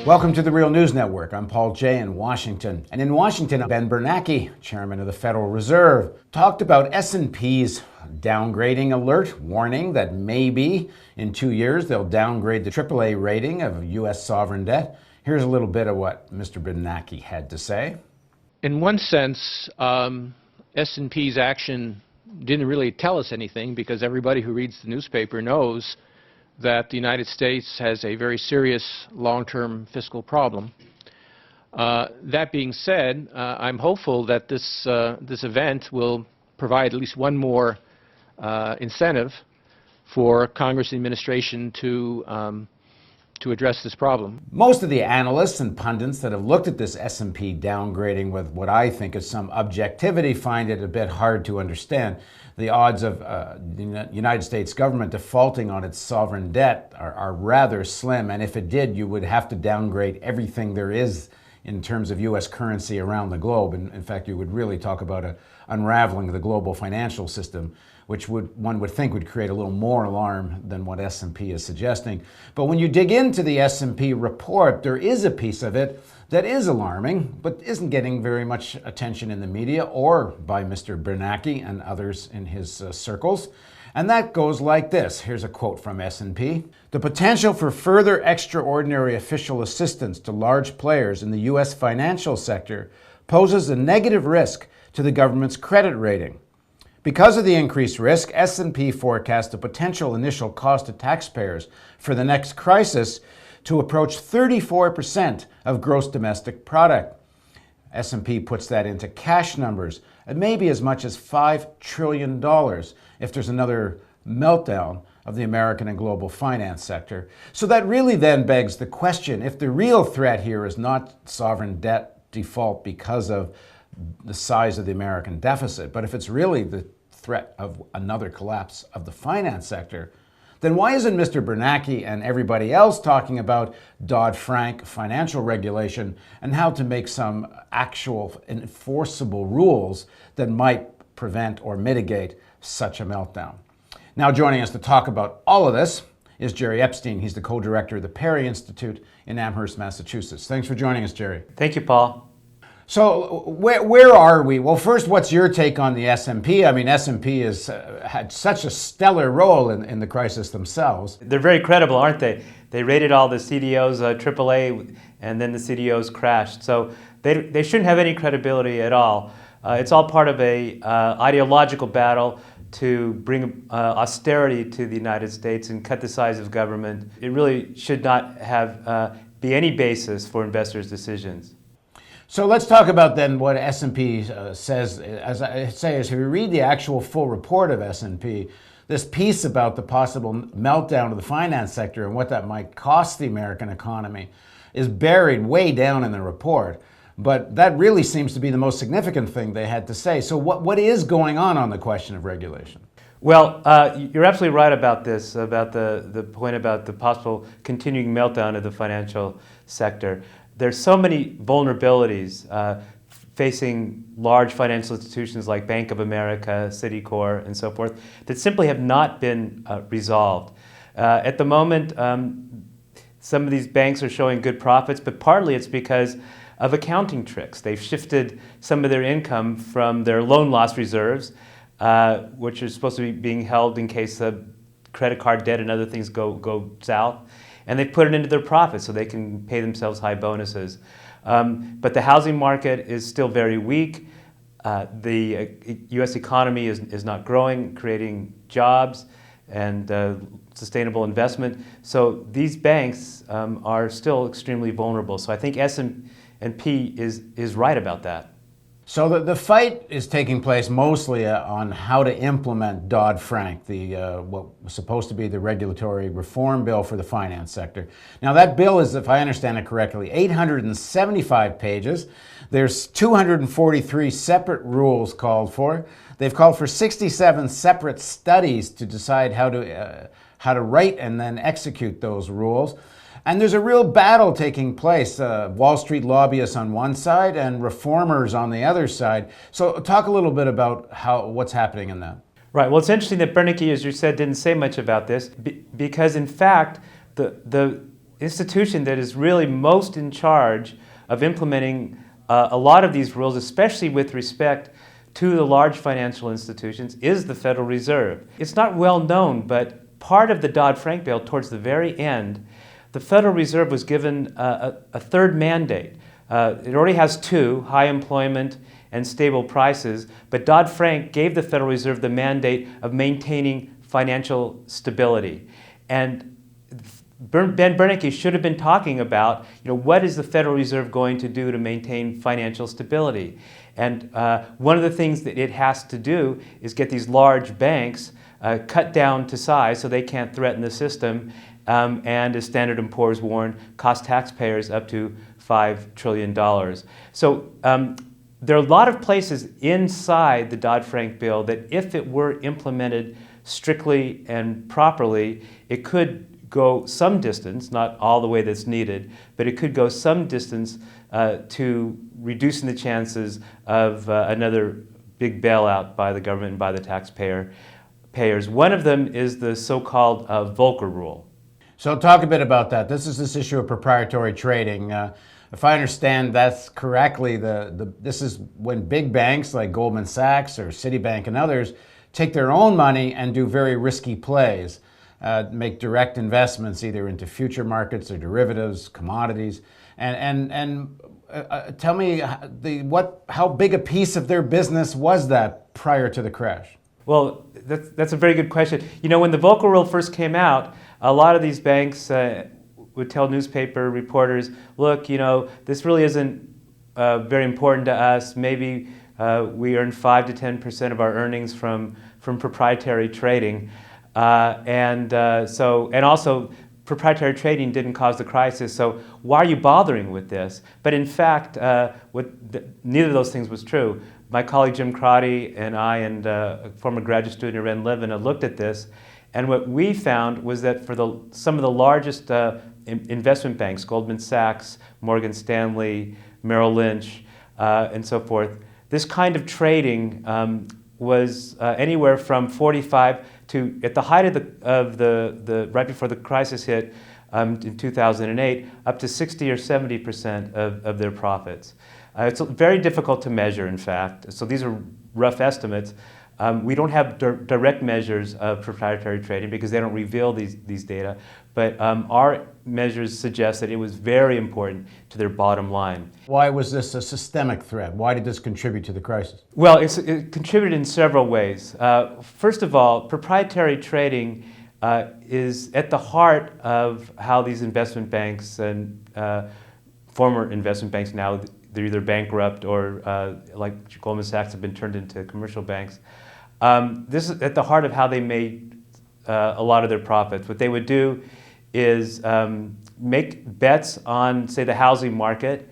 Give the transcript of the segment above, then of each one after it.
Welcome to the Real News Network. I'm Paul Jay in Washington. And in Washington, Ben Bernanke, chairman of the Federal Reserve, talked about S&P's downgrading alert, warning that maybe in 2 years they'll downgrade the AAA rating of U.S. sovereign debt. Here's a little bit of what Mr. Bernanke had to say. In one sense, S&P's action didn't really tell us anything, because everybody who reads the newspaper knows that the United States has a very serious long-term fiscal problem. That being said, I'm hopeful that this event will provide at least one more incentive for Congress and the administration to address this problem. Most of the analysts and pundits that have looked at this S&P downgrading with what I think is some objectivity find it a bit hard to understand. The odds of the United States government defaulting on its sovereign debt are rather slim, and if it did, you would have to downgrade everything there is in terms of U.S. currency around the globe. And in fact, you would really talk about an unraveling of the global financial system, which one would think would create a little more alarm than what S&P is suggesting. But when you dig into the S&P report, there is a piece of it that is alarming, but isn't getting very much attention in the media or by Mr. Bernanke and others in his circles. And that goes like this. Here's a quote from S&P. The potential for further extraordinary official assistance to large players in the U.S. financial sector poses a negative risk to the government's credit rating. Because of the increased risk, S&P forecast a potential initial cost to taxpayers for the next crisis to approach 34% of gross domestic product. S&P puts that into cash numbers at maybe as much as $5 trillion if there's another meltdown of the American and global finance sector. So that really then begs the question, if the real threat here is not sovereign debt default because of the size of the American deficit, but if it's really the threat of another collapse of the finance sector, then why isn't Mr. Bernanke and everybody else talking about DoddFrank financial regulation and how to make some actual enforceable rules that might prevent or mitigate such a meltdown? Now joining us to talk about all of this is Gerald Epstein. He's the co-director of the Perry Institute in Amherst, Massachusetts. Thanks for joining us, Jerry. Thank you, Paul. So where are we? Well, first, what's your take on the S&P? I mean, S&P has had such a stellar role in the crisis themselves. They're very credible, aren't they? They rated all the CDOs AAA, and then the CDOs crashed. So they shouldn't have any credibility at all. It's all part of a ideological battle to bring austerity to the United States and cut the size of government. It really should not have be any basis for investors' decisions. So let's talk about then what S&P says. As I say, if you read the actual full report of S&P, this piece about the possible meltdown of the finance sector and what that might cost the American economy is buried way down in the report. But that really seems to be the most significant thing they had to say. So what is going on the question of regulation? Well, you're absolutely right about this, about the point about the possible continuing meltdown of the financial sector. There's so many vulnerabilities facing large financial institutions like Bank of America, Citicorp, and so forth that simply have not been resolved. At the moment, some of these banks are showing good profits, but partly it's because of accounting tricks. They've shifted some of their income from their loan loss reserves, which are supposed to be being held in case the credit card debt and other things go south, and they put it into their profits so they can pay themselves high bonuses. But the housing market is still very weak. The U.S. economy is not growing, creating jobs and sustainable investment. So these banks are still extremely vulnerable. So I think S&P is right about that. So the fight is taking place mostly on how to implement DoddFrank, what was supposed to be the regulatory reform bill for the finance sector. Now that bill is, if I understand it correctly, 875 pages. There's 243 separate rules called for. They've called for 67 separate studies to decide how to write and then execute those rules. And there's a real battle taking place, Wall Street lobbyists on one side and reformers on the other side. So talk a little bit about what's happening in that. Right. Well, it's interesting that Bernanke, as you said, didn't say much about this because, in fact, the institution that is really most in charge of implementing a lot of these rules, especially with respect to the large financial institutions, is the Federal Reserve. It's not well known, but part of the Dodd-Frank bill, towards the very end, the Federal Reserve was given a third mandate. It already has two, high employment and stable prices, but Dodd-Frank gave the Federal Reserve the mandate of maintaining financial stability. And Ben Bernanke should have been talking about, what is the Federal Reserve going to do to maintain financial stability? And one of the things that it has to do is get these large banks cut down to size so they can't threaten the system, and as Standard & Poor's warned, cost taxpayers up to $5 trillion. So there are a lot of places inside the Dodd-Frank bill that if it were implemented strictly and properly, it could go some distance, not all the way that's needed, but it could go some distance to reducing the chances of another big bailout by the government and by the taxpayers. One of them is the so-called Volcker rule. So talk a bit about that. This issue of proprietary trading. If I understand that's correctly, this is when big banks like Goldman Sachs or Citibank and others take their own money and do very risky plays. Make direct investments either into future markets or derivatives, commodities, and tell me how big a piece of their business was that prior to the crash? Well, that's a very good question. When the Volcker rule first came out, a lot of these banks would tell newspaper reporters, look, this really isn't very important to us. Maybe we earn 5 to 10% of our earnings from proprietary trading. And also proprietary trading didn't cause the crisis, so why are you bothering with this? But in fact, neither of those things was true. My colleague Jim Crotty and I and a former graduate student at Ren Levin had looked at this, and what we found was that for some of the largest investment banks, Goldman Sachs, Morgan Stanley, Merrill Lynch, and so forth, this kind of trading was anywhere from 45 to, at the height of the right before the crisis hit in 2008, up to 60 or 70% of their profits. It's very difficult to measure, in fact. So these are rough estimates. We don't have direct measures of proprietary trading because they don't reveal these data, but our measures suggest that it was very important to their bottom line. Why was this a systemic threat? Why did this contribute to the crisis? Well, it contributed in several ways. First of all, proprietary trading is at the heart of how these investment banks and former investment banks, now they're either bankrupt or like Goldman Sachs have been turned into commercial banks. This is at the heart of how they made a lot of their profits. What they would do is make bets on, say, the housing market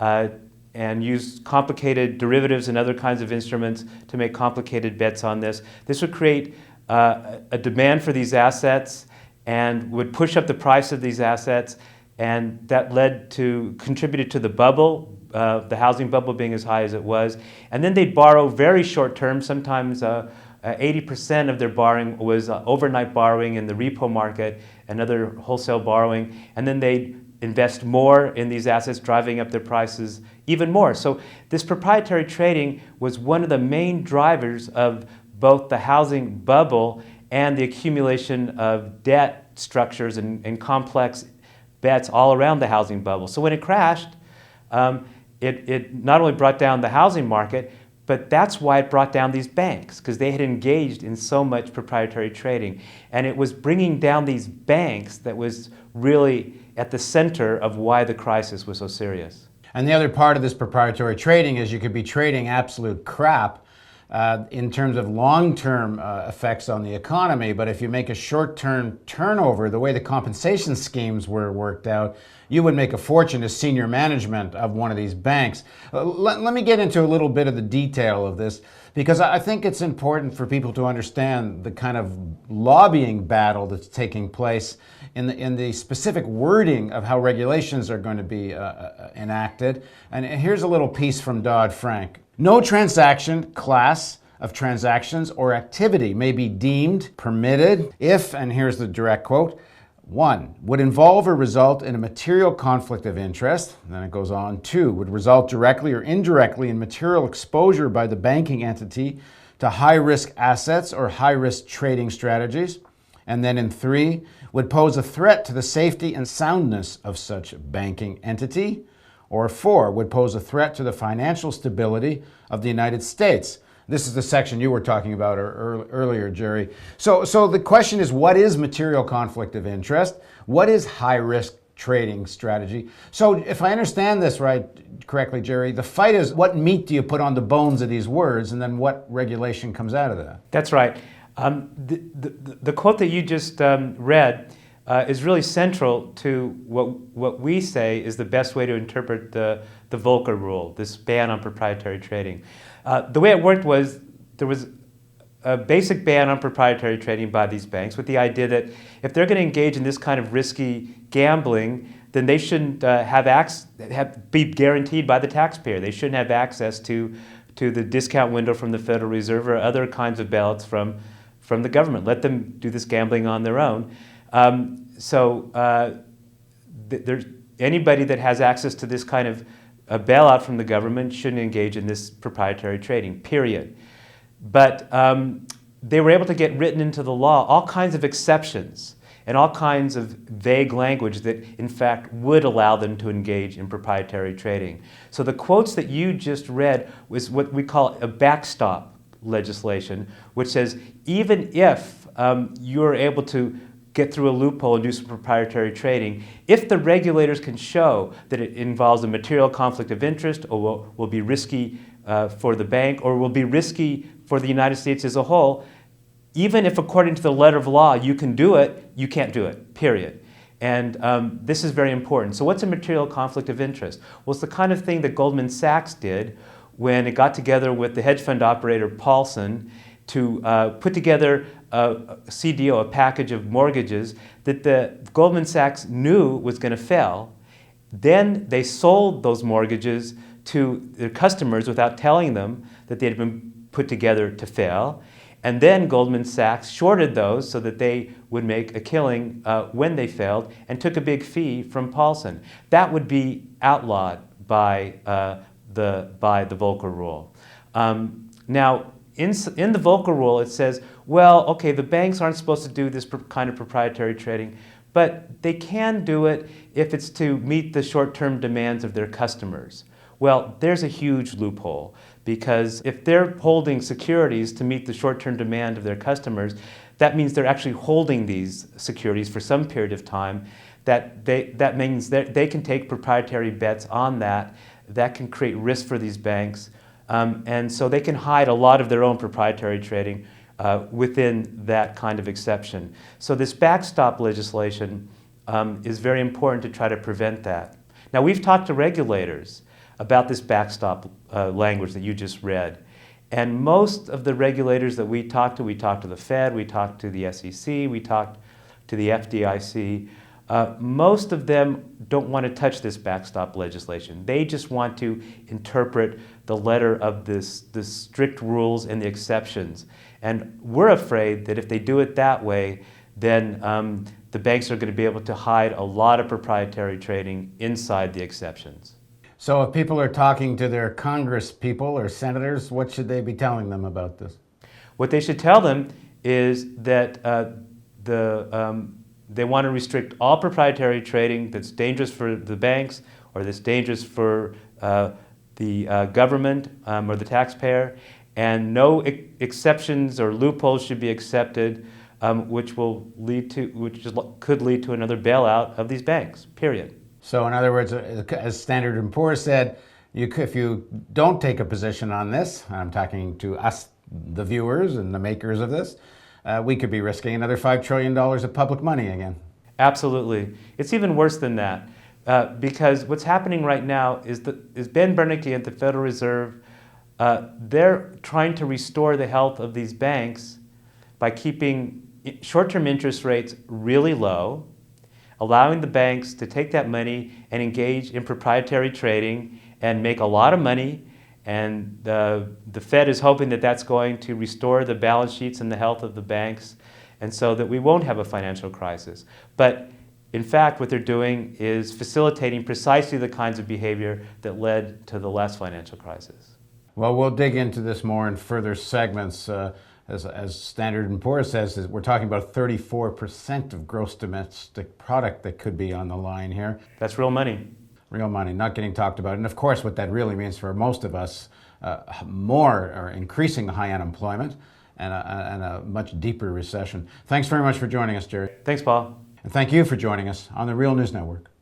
and use complicated derivatives and other kinds of instruments to make complicated bets on this. This would create a demand for these assets and would push up the price of these assets, and that contributed to the bubble, the housing bubble being as high as it was. And then they'd borrow very short term, sometimes 80% of their borrowing was overnight borrowing in the repo market and other wholesale borrowing, and then they'd invest more in these assets, driving up their prices even more. So this proprietary trading was one of the main drivers of both the housing bubble and the accumulation of debt structures and complex bets all around the housing bubble. So when it crashed, it not only brought down the housing market, but that's why it brought down these banks, because they had engaged in so much proprietary trading. And it was bringing down these banks that was really at the center of why the crisis was so serious. And the other part of this proprietary trading is you could be trading absolute crap in terms of long-term effects on the economy, but if you make a short-term turnover, the way the compensation schemes were worked out, you would make a fortune as senior management of one of these banks. Let me get into a little bit of the detail of this, because I think it's important for people to understand the kind of lobbying battle that's taking place in the specific wording of how regulations are going to be enacted. And here's a little piece from DoddFrank. No transaction, class of transactions or activity may be deemed permitted if, and here's the direct quote, 1, would involve or result in a material conflict of interest. And then it goes on. 2, would result directly or indirectly in material exposure by the banking entity to high-risk assets or high-risk trading strategies. And then in 3, would pose a threat to the safety and soundness of such banking entity. Or 4, would pose a threat to the financial stability of the United States. This is the section you were talking about earlier, Jerry. So the question is, what is material conflict of interest? What is high-risk trading strategy? So if I understand this correctly, Jerry, the fight is what meat do you put on the bones of these words, and then what regulation comes out of that? That's right. The quote that you just read is really central to what we say is the best way to interpret the Volcker Rule, this ban on proprietary trading. The way it worked was there was a basic ban on proprietary trading by these banks with the idea that if they're going to engage in this kind of risky gambling, then they shouldn't be guaranteed by the taxpayer. They shouldn't have access to the discount window from the Federal Reserve or other kinds of bailouts from the government. Let them do this gambling on their own. There's anybody that has access to this kind of a bailout from the government shouldn't engage in this proprietary trading, period. But they were able to get written into the law all kinds of exceptions and all kinds of vague language that, in fact, would allow them to engage in proprietary trading. So the quotes that you just read was what we call a backstop legislation, which says even if you're able to get through a loophole and do some proprietary trading, if the regulators can show that it involves a material conflict of interest or will be risky for the bank or will be risky for the United States as a whole, even if according to the letter of law you can do it, you can't do it, period. And this is very important. So what's a material conflict of interest? Well, it's the kind of thing that Goldman Sachs did when it got together with the hedge fund operator Paulson to put together a CDO, a package of mortgages that the Goldman Sachs knew was going to fail. Then they sold those mortgages to their customers without telling them that they had been put together to fail. And then Goldman Sachs shorted those so that they would make a killing when they failed and took a big fee from Paulson. That would be outlawed by the Volcker Rule. Now, in the Volcker Rule, it says, well, okay, the banks aren't supposed to do this kind of proprietary trading, but they can do it if it's to meet the short-term demands of their customers. Well, there's a huge loophole, because if they're holding securities to meet the short-term demand of their customers, that means they're actually holding these securities for some period of time. That means that they can take proprietary bets on that. That can create risk for these banks. And so they can hide a lot of their own proprietary trading within that kind of exception. So this backstop legislation is very important to try to prevent that. Now, we've talked to regulators about this backstop language that you just read. And most of the regulators that we talked to the Fed, we talked to the SEC, we talked to the FDIC, most of them don't want to touch this backstop legislation. They just want to interpret the letter of the strict rules and the exceptions. And we're afraid that if they do it that way, then the banks are going to be able to hide a lot of proprietary trading inside the exceptions. So if people are talking to their Congress people or senators, what should they be telling them about this? What they should tell them is that they want to restrict all proprietary trading that's dangerous for the banks or that's dangerous for the government or the taxpayer, and no exceptions or loopholes should be accepted, which could lead to another bailout of these banks, period. So in other words, as Standard & Poor's said, if you don't take a position on this, I'm talking to us, the viewers and the makers of this, we could be risking another $5 trillion of public money again. Absolutely. It's even worse than that, because what's happening right now is Ben Bernanke at the Federal Reserve, they're trying to restore the health of these banks by keeping short-term interest rates really low, allowing the banks to take that money and engage in proprietary trading and make a lot of money. And the Fed is hoping that that's going to restore the balance sheets and the health of the banks. and so that we won't have a financial crisis. But in fact, what they're doing is facilitating precisely the kinds of behavior that led to the last financial crisis. Well, we'll dig into this more in further segments. As Standard & Poor's says, we're talking about 34% of gross domestic product that could be on the line here. That's real money. Real money, not getting talked about. And of course, what that really means for most of us, more or increasing high unemployment and a much deeper recession. Thanks very much for joining us, Jerry. Thanks, Paul. And thank you for joining us on the Real News Network.